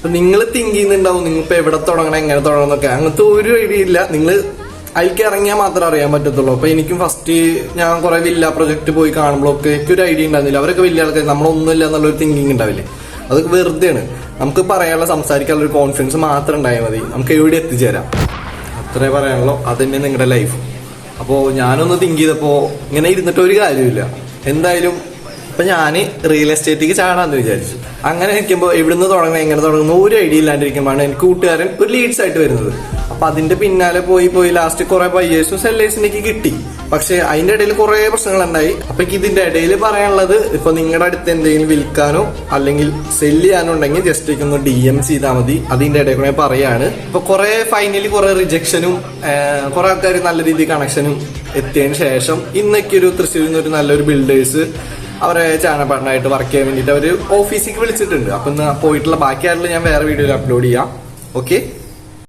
അപ്പൊ നിങ്ങൾ തിങ്ക് ചെയ്യുന്നുണ്ടാവും നിങ്ങൾ ഇപ്പൊ എവിടെ തുടങ്ങണം എങ്ങനെ തുടങ്ങണം എന്നൊക്കെ. അങ്ങനത്തെ ഒരു ഐഡിയ ഇല്ല. നിങ്ങൾ അതിലേക്ക് ഇറങ്ങിയാൽ മാത്രമേ അറിയാൻ പറ്റത്തുള്ളൂ. അപ്പൊ എനിക്കും ഫസ്റ്റ് ഞാൻ കുറെ വില്ല പ്രൊജക്ട് പോയി കാണുമ്പോഴൊക്കെ എനിക്കൊരു ഐഡിയ ഉണ്ടായിരുന്നില്ല. അവരൊക്കെ വലിയ ആൾക്കാർ, നമ്മളൊന്നുമില്ല എന്നുള്ളൊരു തിങ്കിങ് ഉണ്ടാവില്ലേ, അതൊക്കെ വെറുതെയാണ്. നമുക്ക് പറയാനുള്ള സംസാരിക്കാനുള്ള ഒരു കോൺഫിഡൻസ് മാത്രം ഉണ്ടായാൽ മതി, നമുക്ക് എവിടെ എത്തിച്ചേരാം. അത്രേ പറയാനുള്ളൂ. അത് തന്നെ നിങ്ങളുടെ ലൈഫ്. അപ്പോൾ ഞാനൊന്ന് തിങ്ക് ചെയ്തപ്പോൾ ഇങ്ങനെ ഇരുന്നിട്ട് ഒരു കാര്യമില്ല. എന്തായാലും ഇപ്പൊ ഞാൻ റിയൽ എസ്റ്റേറ്റിക്ക് ചാടാന്ന് വിചാരിച്ചു. അങ്ങനെ ഇരിക്കുമ്പോൾ എവിടുന്ന് തുടങ്ങണം എങ്ങനെ തുടങ്ങുന്ന ഒരു ഐഡിയ ഇല്ലാണ്ടിരിക്കുമ്പോഴാണ് എനിക്ക് കൂട്ടുകാരൻ ഒരു ലീഡ്സ് ആയിട്ട് വരുന്നത്. അപ്പൊ അതിന്റെ പിന്നാലെ പോയി ലാസ്റ്റ് കുറെ ബയേഴ്സും സെല്ലേഴ്സിനേക്ക് കിട്ടി. പക്ഷെ അതിന്റെ ഇടയിൽ കുറെ പ്രശ്നങ്ങൾ ഉണ്ടായി. അപ്പൊ ഇതിന്റെ ഇടയിൽ പറയാനുള്ളത്, ഇപ്പൊ നിങ്ങളുടെ അടുത്ത് എന്തെങ്കിലും വിൽക്കാനോ അല്ലെങ്കിൽ സെല് ചെയ്യാനോ ഉണ്ടെങ്കിൽ ജസ്റ്റ് ഒന്ന് DM ചെയ്താൽ മതി. അതിന്റെ ഇടയിൽ കൂടെ പറയാണ്. ഇപ്പൊ ഫൈനലി കുറെ റിജക്ഷനും കുറെ ആൾക്കാർ നല്ല രീതിയിൽ കണക്ഷനും എത്തിയതിനു ശേഷം ഇന്നൊക്കെ ഒരു തൃശ്ശൂരിൽ നിന്ന് ഒരു നല്ലൊരു ബിൽഡേഴ്സ് അവരെ ചാനൽ പാർട്ണറായിട്ട് വർക്ക് ചെയ്യാൻ വേണ്ടിയിട്ട് അവർ ഓഫീസിലേക്ക് വിളിച്ചിട്ടുണ്ട്. അപ്പൊ പോയിട്ടുള്ള ബാക്കി ആയിട്ടുള്ള ഞാൻ വേറെ വീഡിയോയിൽ അപ്ലോഡ് ചെയ്യാം. ഓക്കെ.